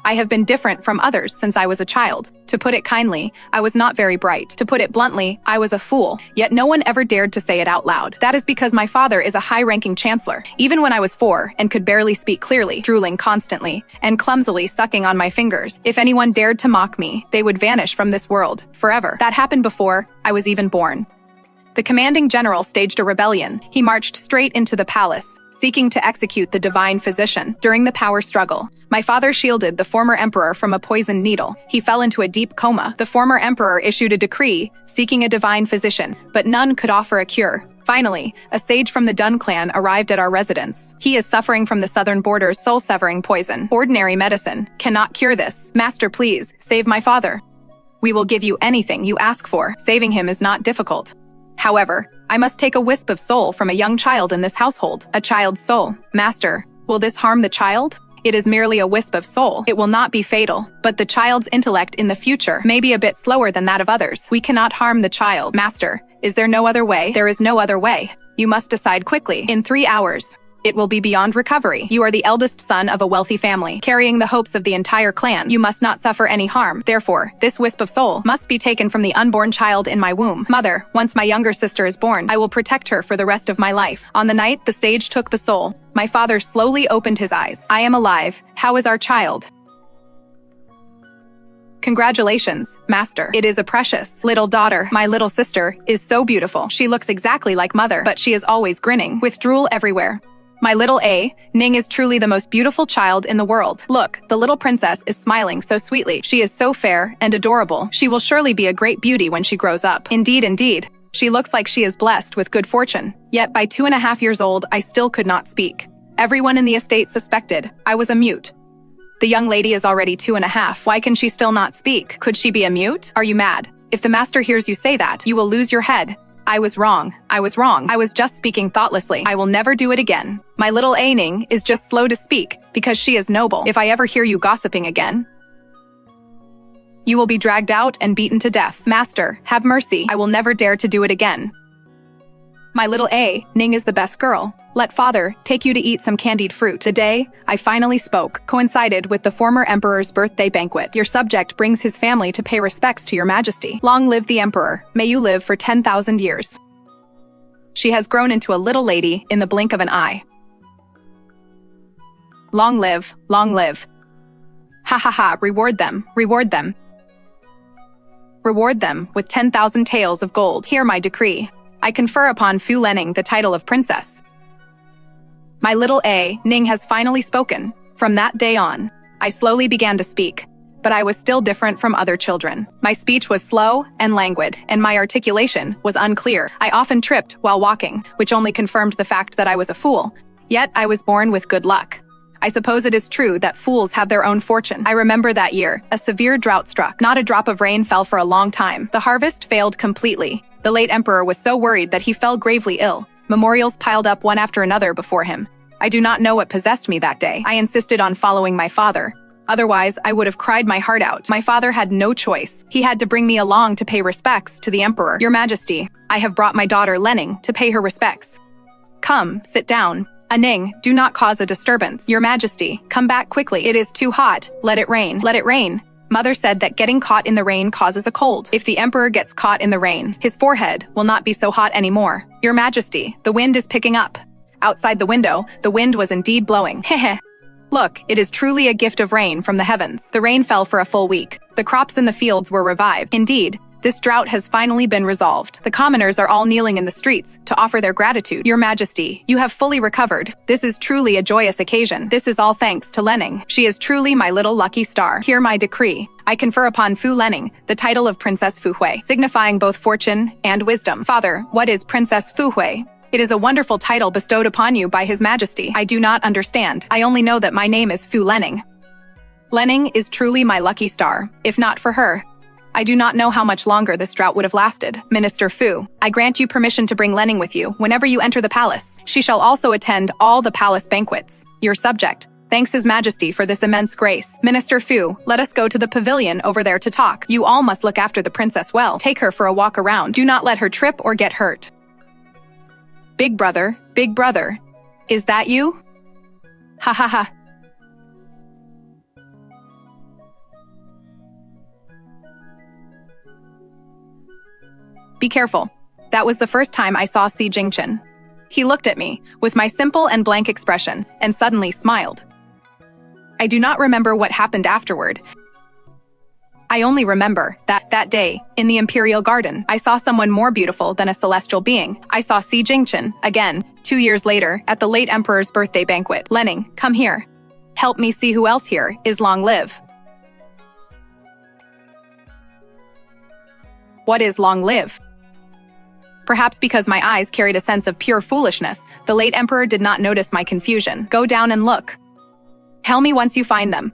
I have been different from others since I was a child. To put it kindly, I was not very bright. To put it bluntly, I was a fool. Yet no one ever dared to say it out loud. That is because my father is a high-ranking chancellor. Even when I was 4 and could barely speak clearly, drooling constantly, and clumsily sucking on my fingers, if anyone dared to mock me, they would vanish from this world, forever. That happened before I was even born. The commanding general staged a rebellion. He marched straight into the palace, seeking to execute the divine physician. During the power struggle, my father shielded the former emperor from a poisoned needle. He fell into a deep coma. The former emperor issued a decree seeking a divine physician, but none could offer a cure. Finally, a sage from the Dun clan arrived at our residence. He is suffering from the southern border's soul-severing poison. Ordinary medicine cannot cure this. Master, please, save my father. We will give you anything you ask for. Saving him is not difficult. However, I must take a wisp of soul from a young child in this household. A child's soul. Master, will this harm the child? It is merely a wisp of soul. It will not be fatal, but the child's intellect in the future may be a bit slower than that of others. We cannot harm the child. Master, is there no other way? There is no other way. You must decide quickly. In 3 hours. It will be beyond recovery. You are the eldest son of a wealthy family, carrying the hopes of the entire clan. You must not suffer any harm. Therefore, this wisp of soul must be taken from the unborn child in my womb. Mother, once my younger sister is born, I will protect her for the rest of my life. On the night the sage took the soul, my father slowly opened his eyes. I am alive. How is our child? Congratulations, Master. It is a precious little daughter. My little sister is so beautiful. She looks exactly like mother, but she is always grinning, with drool everywhere. My little Ning is truly the most beautiful child in the world. Look, the little princess is smiling so sweetly. She is so fair and adorable. She will surely be a great beauty when she grows up. Indeed, indeed. She looks like she is blessed with good fortune. Yet by 2.5 years old, I still could not speak. Everyone in the estate suspected I was a mute. The young lady is already 2.5. Why can she still not speak? Could she be a mute? Are you mad? If the master hears you say that, you will lose your head. I was wrong. I was wrong. I was just speaking thoughtlessly. I will never do it again. My little Ning is just slow to speak because she is noble. If I ever hear you gossiping again, you will be dragged out and beaten to death. Master, have mercy. I will never dare to do it again. My little Ning is the best girl. Let father take you to eat some candied fruit. The day I finally spoke coincided with the former emperor's birthday banquet. Your subject brings his family to pay respects to your majesty. Long live the emperor. May you live for 10,000 years. She has grown into a little lady in the blink of an eye. Long live, long live. Ha ha ha, reward them, reward them. Reward them with 10,000 taels of gold. Hear my decree. I confer upon Fu Lening the title of princess. My little Ning has finally spoken. From that day on, I slowly began to speak, but I was still different from other children. My speech was slow and languid, and my articulation was unclear. I often tripped while walking, which only confirmed the fact that I was a fool. Yet I was born with good luck. I suppose it is true that fools have their own fortune. I remember that year, a severe drought struck. Not a drop of rain fell for a long time. The harvest failed completely. The late emperor was so worried that he fell gravely ill. Memorials piled up one after another before him. I do not know what possessed me that day. I insisted on following my father. Otherwise, I would have cried my heart out. My father had no choice. He had to bring me along to pay respects to the emperor. Your Majesty, I have brought my daughter Lening to pay her respects. Come, sit down. Ning, do not cause a disturbance. Your Majesty, come back quickly. It is too hot. Let it rain. Let it rain. Mother said that getting caught in the rain causes a cold. If the emperor gets caught in the rain, his forehead will not be so hot anymore. Your Majesty, the wind is picking up. Outside the window, the wind was indeed blowing. Heh. Look, it is truly a gift of rain from the heavens. The rain fell for a full week. The crops in the fields were revived. Indeed, this drought has finally been resolved. The commoners are all kneeling in the streets to offer their gratitude. Your Majesty, you have fully recovered. This is truly a joyous occasion. This is all thanks to Lening. She is truly my little lucky star. Hear my decree. I confer upon Fu Lening the title of Princess Fu Hui, signifying both fortune and wisdom. Father, what is Princess Fu Hui? It is a wonderful title bestowed upon you by His Majesty. I do not understand. I only know that my name is Fu Lening. Lening is truly my lucky star. If not for her, I do not know how much longer this drought would have lasted. Minister Fu, I grant you permission to bring Lening with you whenever you enter the palace. She shall also attend all the palace banquets. Your subject thanks His Majesty for this immense grace. Minister Fu, let us go to the pavilion over there to talk. You all must look after the princess well. Take her for a walk around. Do not let her trip or get hurt. Big brother, is that you? Ha ha ha. Be careful. That was the first time I saw Si Jingcheng. He looked at me, with my simple and blank expression, and suddenly smiled. I do not remember what happened afterward. I only remember that day, in the Imperial Garden, I saw someone more beautiful than a celestial being. I saw Si Jingcheng, again, 2 years later, at the late Emperor's birthday banquet. Lening, come here. Help me see who else here is long live. What is long live? Perhaps because my eyes carried a sense of pure foolishness, the late Emperor did not notice my confusion. Go down and look. Tell me once you find them.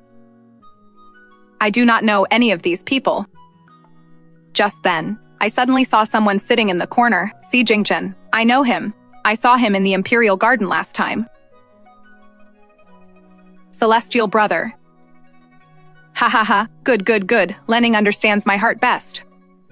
I do not know any of these people. Just then, I suddenly saw someone sitting in the corner, Si Jingcheng. I know him. I saw him in the Imperial Garden last time. Celestial brother. Ha ha ha, good. Lening understands my heart best.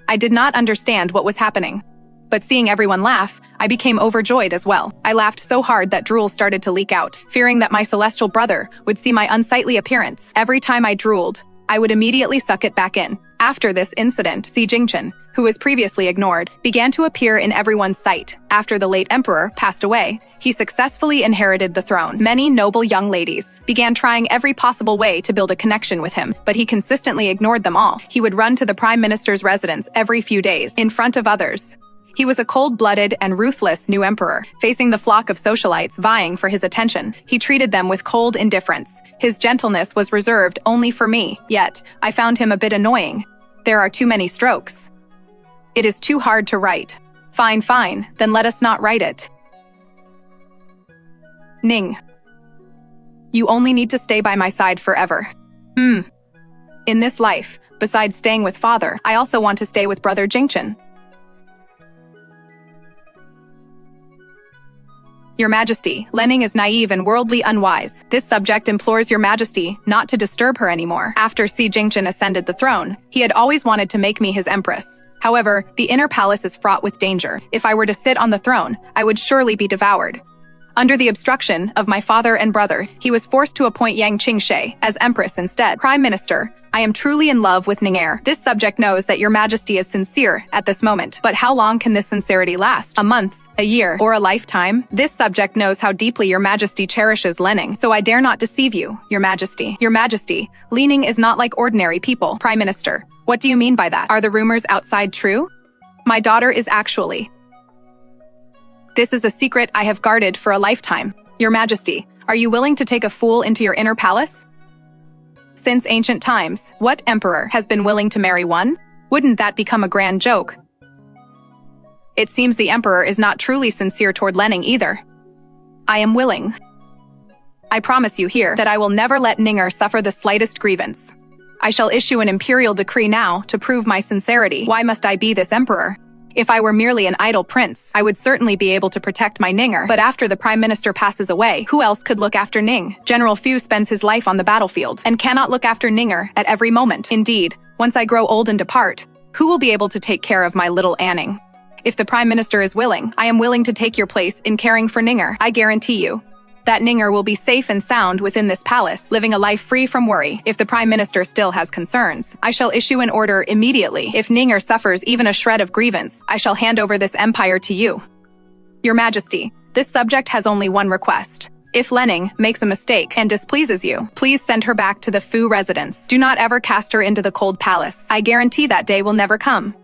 I did not understand what was happening. But seeing everyone laugh, I became overjoyed as well. I laughed so hard that drool started to leak out, fearing that my celestial brother would see my unsightly appearance. Every time I drooled, I would immediately suck it back in. After this incident, Si Jingcheng, who was previously ignored, began to appear in everyone's sight. After the late emperor passed away, he successfully inherited the throne. Many noble young ladies began trying every possible way to build a connection with him, but he consistently ignored them all. He would run to the prime minister's residence every few days, in front of others. He was a cold-blooded and ruthless new emperor, facing the flock of socialites vying for his attention. He treated them with cold indifference. His gentleness was reserved only for me, yet I found him a bit annoying. There are too many strokes. It is too hard to write. Fine, then let us not write it. Ning. You only need to stay by my side forever. In this life, besides staying with father, I also want to stay with brother Jingcheng. Your Majesty, Lening is naive and worldly unwise. This subject implores Your Majesty not to disturb her anymore. After Si Jingcheng ascended the throne, he had always wanted to make me his empress. However, the inner palace is fraught with danger. If I were to sit on the throne, I would surely be devoured. Under the obstruction of my father and brother, he was forced to appoint Yang Qingshe as empress instead. Prime Minister, I am truly in love with Ning. This subject knows that Your Majesty is sincere at this moment. But how long can this sincerity last? A month? A year? Or a lifetime? This subject knows how deeply Your Majesty cherishes Lening, so I dare not deceive you, Your Majesty. Your Majesty, Lening is not like ordinary people. Prime Minister, what do you mean by that? Are the rumors outside true? My daughter is actually... This is a secret I have guarded for a lifetime. Your Majesty, are you willing to take a fool into your inner palace? Since ancient times, what emperor has been willing to marry one? Wouldn't that become a grand joke? It seems the emperor is not truly sincere toward Lening either. I am willing. I promise you here that I will never let Ninger suffer the slightest grievance. I shall issue an imperial decree now to prove my sincerity. Why must I be this emperor? If I were merely an idle prince, I would certainly be able to protect my Ninger. But after the prime minister passes away, who else could look after Ning? General Fu spends his life on the battlefield and cannot look after Ninger at every moment. Indeed, once I grow old and depart, who will be able to take care of my little Anning? If the prime minister is willing, I am willing to take your place in caring for Ninger. I guarantee you that Ninger will be safe and sound within this palace, living a life free from worry. If the prime minister still has concerns, I shall issue an order immediately. If Ninger suffers even a shred of grievance, I shall hand over this empire to you. Your Majesty, this subject has only one request. If Lening makes a mistake and displeases you, please send her back to the Fu residence. Do not ever cast her into the cold palace. I guarantee that day will never come.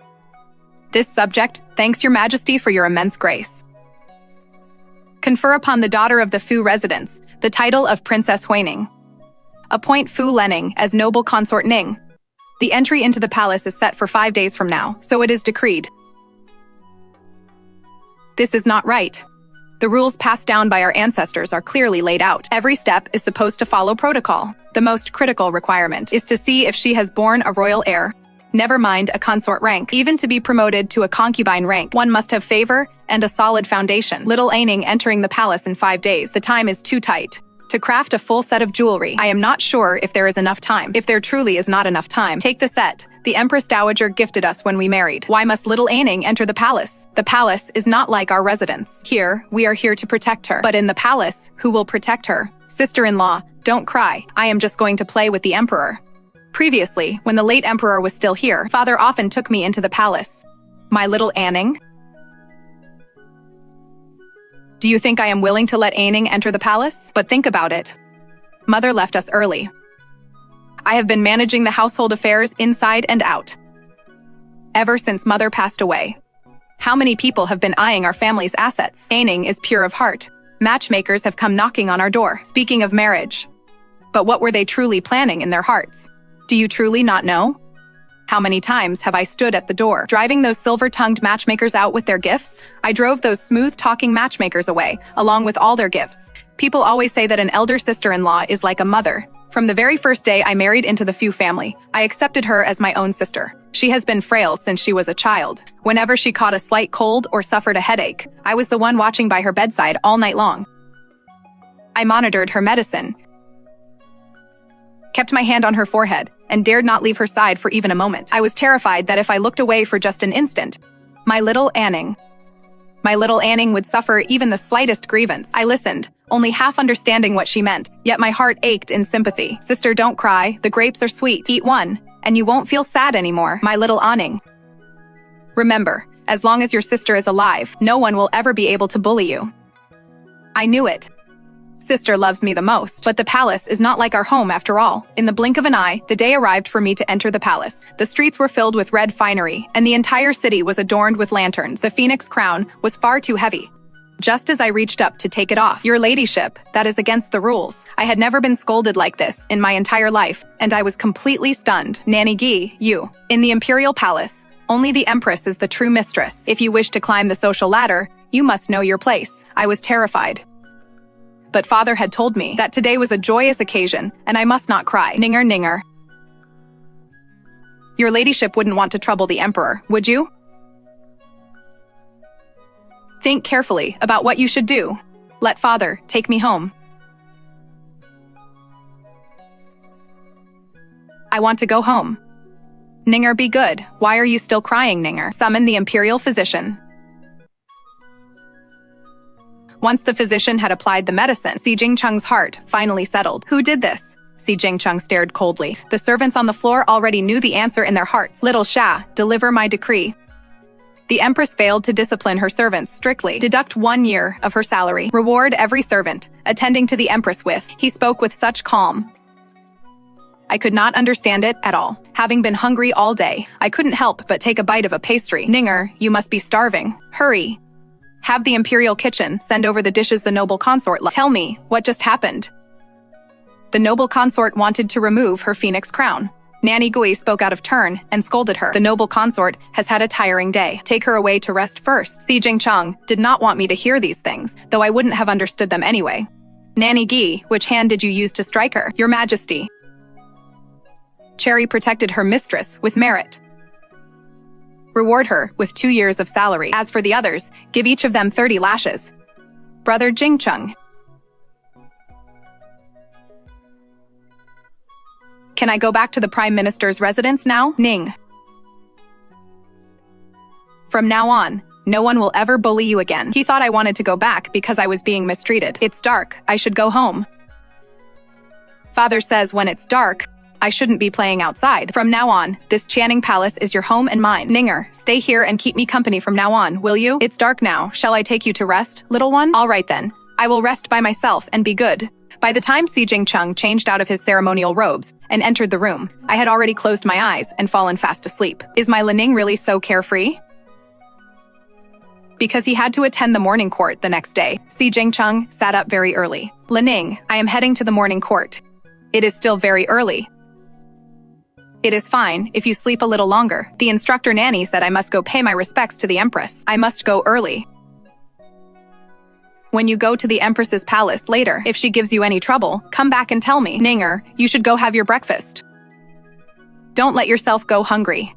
This subject thanks Your Majesty for your immense grace. Confer upon the daughter of the Fu residence the title of Princess Huining. Appoint Fu Lening as Noble Consort Ning. The entry into the palace is set for 5 days from now, so it is decreed. This is not right. The rules passed down by our ancestors are clearly laid out. Every step is supposed to follow protocol. The most critical requirement is to see if she has borne a royal heir. Never mind a consort rank. Even to be promoted to a concubine rank, one must have favor and a solid foundation. Little Anning entering the palace in 5 days. The time is too tight. To craft a full set of jewelry, I am not sure if there is enough time. If there truly is not enough time, take the set the Empress Dowager gifted us when we married. Why must little Anning enter the palace? The palace is not like our residence. Here, we are here to protect her. But in the palace, who will protect her? Sister-in-law, don't cry. I am just going to play with the emperor. Previously, when the late emperor was still here, father often took me into the palace. My little Anning? Do you think I am willing to let Anning enter the palace? But think about it. Mother left us early. I have been managing the household affairs inside and out ever since Mother passed away. How many people have been eyeing our family's assets? Anning is pure of heart. Matchmakers have come knocking on our door, speaking of marriage. But what were they truly planning in their hearts? Do you truly not know? How many times have I stood at the door, driving those silver-tongued matchmakers out with their gifts? I drove those smooth-talking matchmakers away, along with all their gifts. People always say that an elder sister-in-law is like a mother. From the very first day I married into the Fu family, I accepted her as my own sister. She has been frail since she was a child. Whenever she caught a slight cold or suffered a headache, I was the one watching by her bedside all night long. I monitored her medicine, kept my hand on her forehead, and dared not leave her side for even a moment. I was terrified that if I looked away for just an instant, my little Anning would suffer even the slightest grievance. I listened, only half understanding what she meant, yet my heart ached in sympathy. Sister, don't cry, the grapes are sweet. Eat one, and you won't feel sad anymore, my little Anning. Remember, as long as your sister is alive, no one will ever be able to bully you. I knew it. Sister loves me the most, but the palace is not like our home after all. In the blink of an eye, the day arrived for me to enter the palace. The streets were filled with red finery, and the entire city was adorned with lanterns. The phoenix crown was far too heavy. Just as I reached up to take it off, "Your ladyship, that is against the rules." I had never been scolded like this in my entire life, and I was completely stunned. Nanny Gi, you. In the imperial palace, only the empress is the true mistress. If you wish to climb the social ladder, you must know your place. I was terrified. But father had told me that today was a joyous occasion, and I must not cry. Ninger, ninger. Your ladyship wouldn't want to trouble the emperor, would you? Think carefully about what you should do. Let father take me home. I want to go home. Ninger, be good. Why are you still crying, Ninger? Summon the imperial physician. Once the physician had applied the medicine, Si Jingcheng's heart finally settled. Who did this? Si Jingcheng stared coldly. The servants on the floor already knew the answer in their hearts. Little Sha, deliver my decree. The empress failed to discipline her servants strictly. Deduct 1 year of her salary. Reward every servant attending to the empress with. He spoke with such calm. I could not understand it at all. Having been hungry all day, I couldn't help but take a bite of a pastry. Ninger, you must be starving. Hurry. Have the imperial kitchen send over the dishes the noble consort left. Tell me, what just happened? The noble consort wanted to remove her phoenix crown. Nanny Gui spoke out of turn and scolded her. The noble consort has had a tiring day. Take her away to rest first. Si Jingcheng did not want me to hear these things, though I wouldn't have understood them anyway. Nanny Gi, which hand did you use to strike her? Your Majesty. Cherry protected her mistress with merit. Reward her with 2 years of salary. As for the others, give each of them 30 lashes. Brother Jingcheng. Can I go back to the Prime Minister's residence now? Ning. From now on, no one will ever bully you again. He thought I wanted to go back because I was being mistreated. It's dark, I should go home. Father says when it's dark, I shouldn't be playing outside. From now on, this Channing Palace is your home and mine. Ninger, stay here and keep me company from now on, will you? It's dark now. Shall I take you to rest, little one? All right then. I will rest by myself and be good. By the time Si Jingcheng changed out of his ceremonial robes and entered the room, I had already closed my eyes and fallen fast asleep. Is my Lening really so carefree? Because he had to attend the morning court the next day, Si Jingcheng sat up very early. Lening, I am heading to the morning court. It is still very early. It is fine if you sleep a little longer. The instructor nanny said I must go pay my respects to the empress. I must go early. When you go to the empress's palace later, if she gives you any trouble, come back and tell me. Ninger, you should go have your breakfast. Don't let yourself go hungry.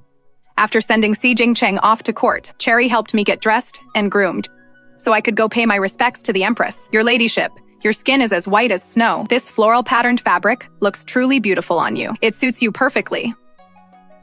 After sending Si Jingcheng off to court, Cherry helped me get dressed and groomed, so I could go pay my respects to the empress. Your ladyship, your skin is as white as snow. This floral-patterned fabric looks truly beautiful on you. It suits you perfectly.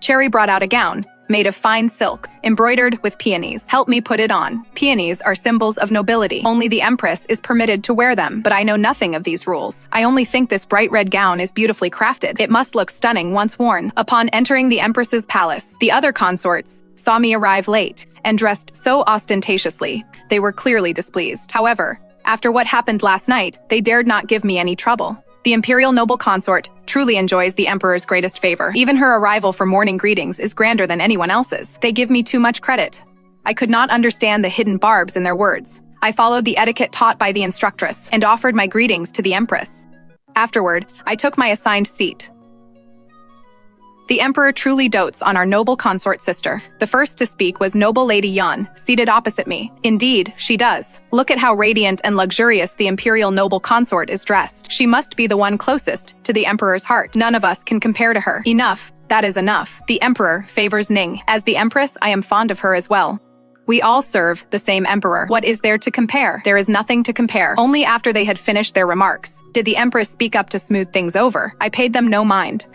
Cherry brought out a gown, made of fine silk, embroidered with peonies. Help me put it on. Peonies are symbols of nobility. Only the empress is permitted to wear them, but I know nothing of these rules. I only think this bright red gown is beautifully crafted. It must look stunning once worn. Upon entering the empress's palace, the other consorts saw me arrive late and dressed so ostentatiously. They were clearly displeased. However, after what happened last night, they dared not give me any trouble. The Imperial Noble Consort truly enjoys the Emperor's greatest favor. Even her arrival for morning greetings is grander than anyone else's. They give me too much credit. I could not understand the hidden barbs in their words. I followed the etiquette taught by the instructress and offered my greetings to the Empress. Afterward, I took my assigned seat. The Emperor truly dotes on our Noble Consort sister. The first to speak was Noble Lady Yun, seated opposite me. Indeed, she does. Look at how radiant and luxurious the Imperial Noble Consort is dressed. She must be the one closest to the Emperor's heart. None of us can compare to her. Enough. That is enough. The Emperor favors Ning. As the Empress, I am fond of her as well. We all serve the same Emperor. What is there to compare? There is nothing to compare. Only after they had finished their remarks did the Empress speak up to smooth things over. I paid them no mind.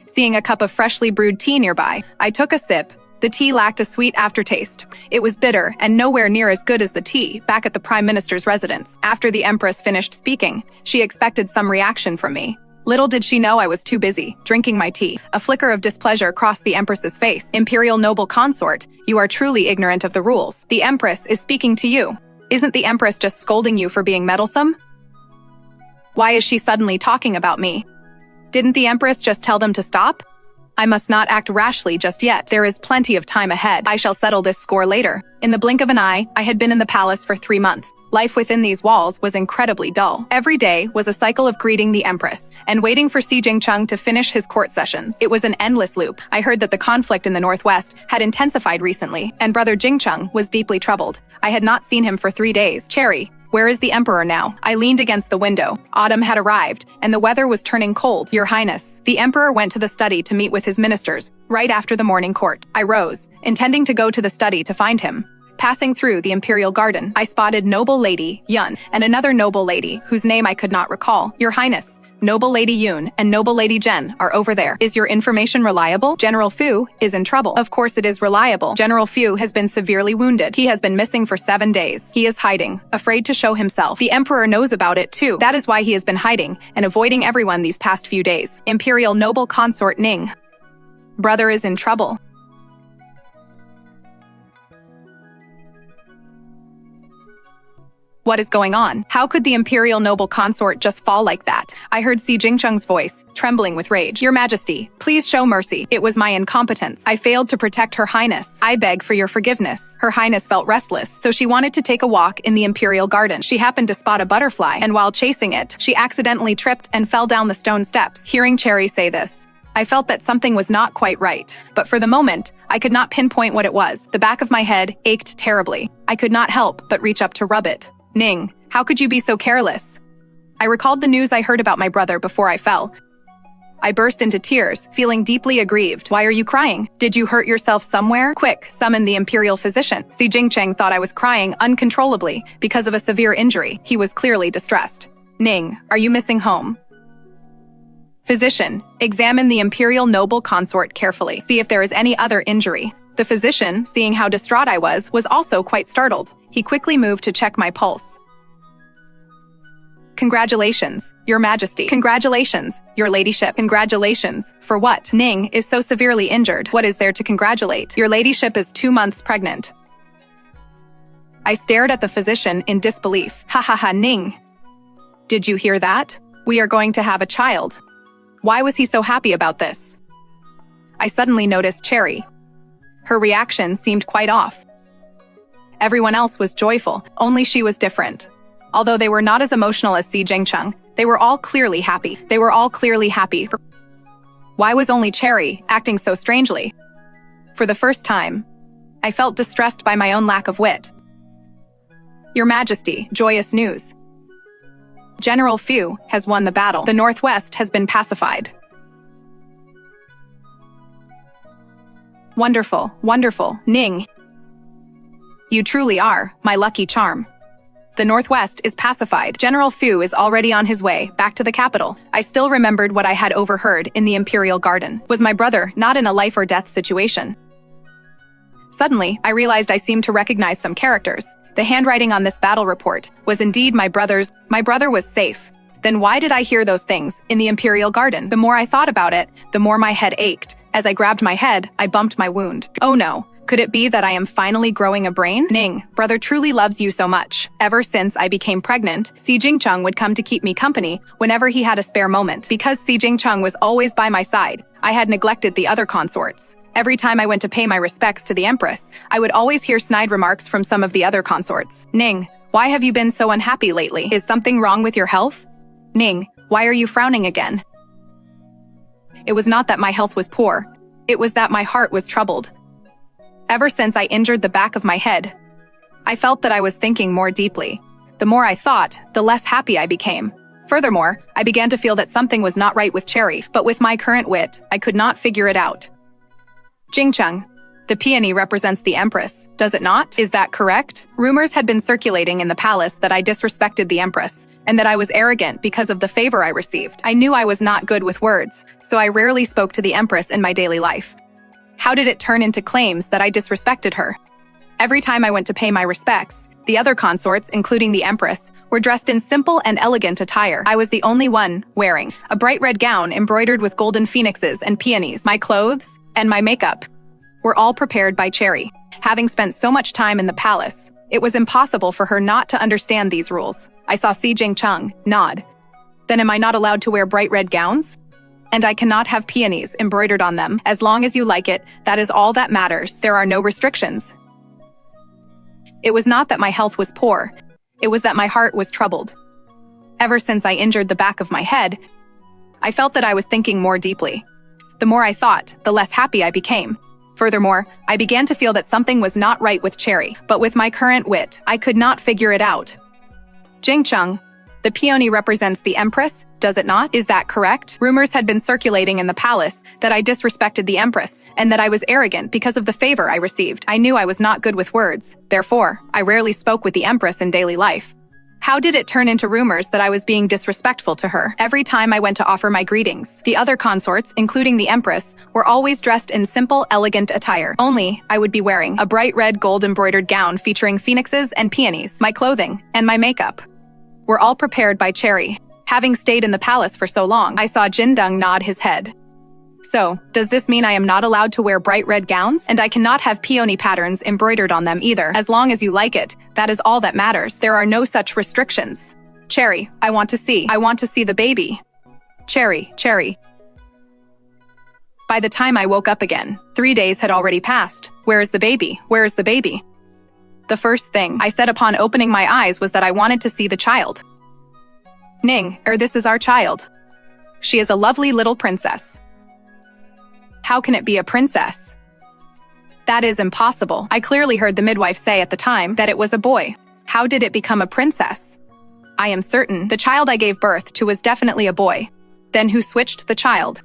Seeing a cup of freshly brewed tea nearby, I took a sip. The tea lacked a sweet aftertaste. It was bitter and nowhere near as good as the tea back at the Prime Minister's residence. After the Empress finished speaking, she expected some reaction from me. Little did she know I was too busy, drinking my tea. A flicker of displeasure crossed the Empress's face. Imperial Noble Consort, you are truly ignorant of the rules. The Empress is speaking to you. Isn't the Empress just scolding you for being meddlesome? Why is she suddenly talking about me? Didn't the Empress just tell them to stop? I must not act rashly just yet. There is plenty of time ahead. I shall settle this score later. In the blink of an eye, I had been in the palace for 3 months. Life within these walls was incredibly dull. Every day was a cycle of greeting the Empress and waiting for Si Jingcheng to finish his court sessions. It was an endless loop. I heard that the conflict in the northwest had intensified recently, and Brother Jingcheng was deeply troubled. I had not seen him for 3 days. Cherry, where is the Emperor now? I leaned against the window. Autumn had arrived, and the weather was turning cold. Your Highness, the Emperor went to the study to meet with his ministers, right after the morning court. I rose, intending to go to the study to find him. Passing through the Imperial Garden, I spotted Noble Lady Yun and another Noble Lady, whose name I could not recall. Your Highness, Noble Lady Yun and Noble Lady Zhen are over there. Is your information reliable? General Fu is in trouble. Of course it is reliable. General Fu has been severely wounded. He has been missing for 7 days. He is hiding, afraid to show himself. The Emperor knows about it too. That is why he has been hiding and avoiding everyone these past few days. Imperial Noble Consort Ning. Brother is in trouble. What is going on? How could the Imperial Noble Consort just fall like that? I heard Si Jingcheng's voice, trembling with rage. Your Majesty, please show mercy. It was my incompetence. I failed to protect Her Highness. I beg for your forgiveness. Her Highness felt restless, so she wanted to take a walk in the Imperial Garden. She happened to spot a butterfly, and while chasing it, she accidentally tripped and fell down the stone steps. Hearing Cherry say this, I felt that something was not quite right, but for the moment, I could not pinpoint what it was. The back of my head ached terribly. I could not help but reach up to rub it. Ning, how could you be so careless? I recalled the news I heard about my brother before I fell. I burst into tears, feeling deeply aggrieved. Why are you crying? Did you hurt yourself somewhere? Quick, summon the imperial physician. Si Jingcheng thought I was crying uncontrollably because of a severe injury. He was clearly distressed. Ning, are you missing home? Physician, examine the Imperial Noble Consort carefully. See if there is any other injury. The physician, seeing how distraught I was also quite startled. He quickly moved to check my pulse. Congratulations, Your Majesty. Congratulations, Your Ladyship. Congratulations. For what? Ning is so severely injured. What is there to congratulate? Your Ladyship is 2 months pregnant. I stared at the physician in disbelief. Ha ha ha, Ning. Did you hear that? We are going to have a child. Why was he so happy about this? I suddenly noticed Cherry. Her reaction seemed quite off. Everyone else was joyful, only she was different. Although they were not as emotional as Si Jingcheng, they were all clearly happy. They were all clearly happy. Why was only Cherry acting so strangely? For the first time, I felt distressed by my own lack of wit. Your Majesty, joyous news. General Fu has won the battle. The Northwest has been pacified. Wonderful, wonderful, Ning. You truly are my lucky charm. The Northwest is pacified. General Fu is already on his way back to the capital. I still remembered what I had overheard in the Imperial Garden. Was my brother not in a life or death situation? Suddenly, I realized I seemed to recognize some characters. The handwriting on this battle report was indeed my brother's. My brother was safe. Then why did I hear those things in the Imperial Garden? The more I thought about it, the more my head ached. As I grabbed my head, I bumped my wound. Oh no, Could it be that I am finally growing a brain? Ning, brother truly loves you so much. Ever since I became pregnant, Si Jingcheng would come to keep me company whenever he had a spare moment. Because Si Jingcheng was always by my side, I had neglected the other consorts. Every time I went to pay my respects to the Empress, I would always hear snide remarks from some of the other consorts. Ning, why have you been so unhappy lately? Is something wrong with your health? Ning, why are you frowning again? It was not that my health was poor. It was that my heart was troubled. Ever since I injured the back of my head, I felt that I was thinking more deeply. The more I thought, the less happy I became. Furthermore, I began to feel that something was not right with Cherry, but with my current wit, I could not figure it out. Jingcheng, the peony represents the Empress, does it not? Is that correct? Rumors had been circulating in the palace that I disrespected the Empress, and that I was arrogant because of the favor I received. I knew I was not good with words, so I rarely spoke to the Empress in my daily life. How did it turn into claims that I disrespected her? Every time I went to pay my respects, the other consorts, including the Empress, were dressed in simple and elegant attire. I was the only one wearing a bright red gown embroidered with golden phoenixes and peonies. My clothes and my makeup were all prepared by Cherry. Having spent so much time in the palace, it was impossible for her not to understand these rules. I saw Si Jingcheng nod. Then am I not allowed to wear bright red gowns? And I cannot have peonies embroidered on them. As long as you like it, that is all that matters. There are no restrictions. It was not that my health was poor. It was that my heart was troubled. Ever since I injured the back of my head, I felt that I was thinking more deeply. The more I thought, the less happy I became. Furthermore, I began to feel that something was not right with Cherry, but with my current wit, I could not figure it out. Jingcheng, the peony represents the Empress, does it not? Is that correct? Rumors had been circulating in the palace that I disrespected the Empress, and that I was arrogant because of the favor I received. I knew I was not good with words, therefore, I rarely spoke with the Empress in daily life. How did it turn into rumors that I was being disrespectful to her? Every time I went to offer my greetings, the other consorts, including the Empress, were always dressed in simple, elegant attire. Only, I would be wearing a bright red gold-embroidered gown featuring phoenixes and peonies. My clothing and my makeup were all prepared by Cherry. Having stayed in the palace for so long, I saw Jindung nod his head. So, does this mean I am not allowed to wear bright red gowns? And I cannot have peony patterns embroidered on them either. As long as you like it, that is all that matters. There are no such restrictions. Cherry, I want to see the baby. Cherry. By the time I woke up again, 3 days had already passed. Where is the baby? Where is the baby? The first thing I said upon opening my eyes was that I wanted to see the child. Ning, this is our child. She is a lovely little princess. How can it be a princess? That is impossible. I clearly heard the midwife say at the time that it was a boy. How did it become a princess? I am certain the child I gave birth to was definitely a boy. Then who switched the child?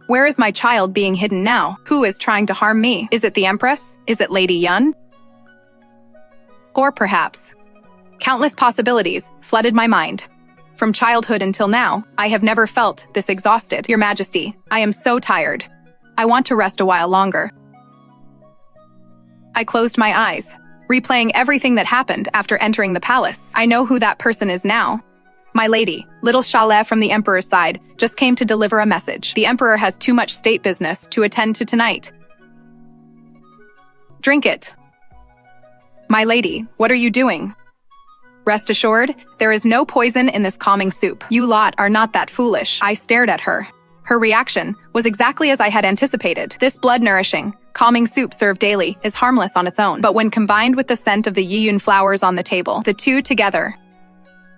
Where is my child being hidden now? Who is trying to harm me? Is it the Empress? Is it Lady Yun? Or perhaps. Countless possibilities flooded my mind. From childhood until now, I have never felt this exhausted. Your Majesty, I am so tired. I want to rest a while longer. I closed my eyes, replaying everything that happened after entering the palace. I know who that person is now. My lady, little Chalet from the Emperor's side, just came to deliver a message. The Emperor has too much state business to attend to tonight. Drink it. My lady, what are you doing? Rest assured, there is no poison in this calming soup. You lot are not that foolish. I stared at her. Her reaction was exactly as I had anticipated. This blood-nourishing, calming soup served daily is harmless on its own, but when combined with the scent of the yiyun flowers on the table, the two together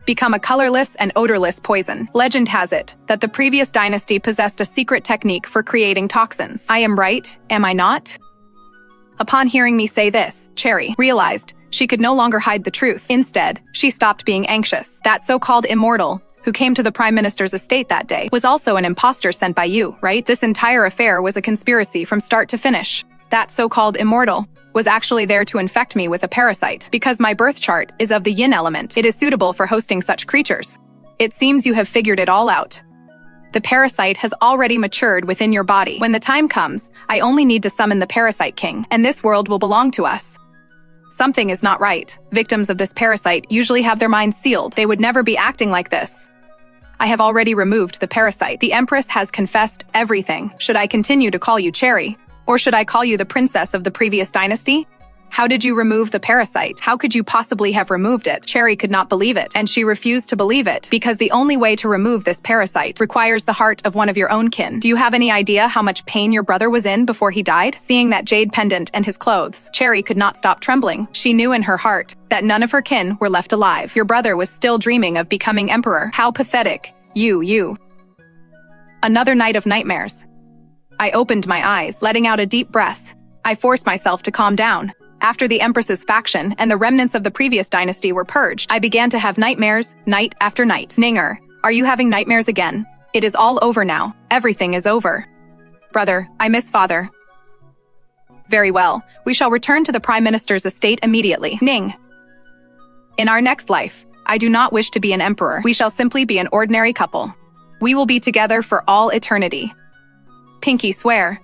become a colorless and odorless poison. Legend has it that the previous dynasty possessed a secret technique for creating toxins. I am right, am I not? Upon hearing me say this, Cherry realized she could no longer hide the truth. Instead, she stopped being anxious. That so-called immortal who came to the Prime Minister's estate that day was also an imposter sent by you, right? This entire affair was a conspiracy from start to finish. That so-called immortal was actually there to infect me with a parasite. Because my birth chart is of the yin element, it is suitable for hosting such creatures. It seems you have figured it all out. The parasite has already matured within your body. When the time comes, I only need to summon the Parasite King, and this world will belong to us. Something is not right. Victims of this parasite usually have their minds sealed. They would never be acting like this. I have already removed the parasite. The Empress has confessed everything. Should I continue to call you Cherry? Or should I call you the princess of the previous dynasty? How did you remove the parasite? How could you possibly have removed it? Cherry could not believe it, and she refused to believe it, because the only way to remove this parasite requires the heart of one of your own kin. Do you have any idea how much pain your brother was in before he died? Seeing that jade pendant and his clothes, Cherry could not stop trembling. She knew in her heart that none of her kin were left alive. Your brother was still dreaming of becoming emperor. How pathetic. You. Another night of nightmares. I opened my eyes, letting out a deep breath. I forced myself to calm down. After the Empress's faction and the remnants of the previous dynasty were purged, I began to have nightmares, night after night. Ninger, are you having nightmares again? It is all over now. Everything is over. Brother, I miss father. Very well. We shall return to the Prime Minister's estate immediately. Ning. In our next life, I do not wish to be an emperor. We shall simply be an ordinary couple. We will be together for all eternity. Pinky swear.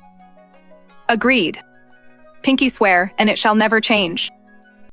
Agreed. Pinky swear, and it shall never change.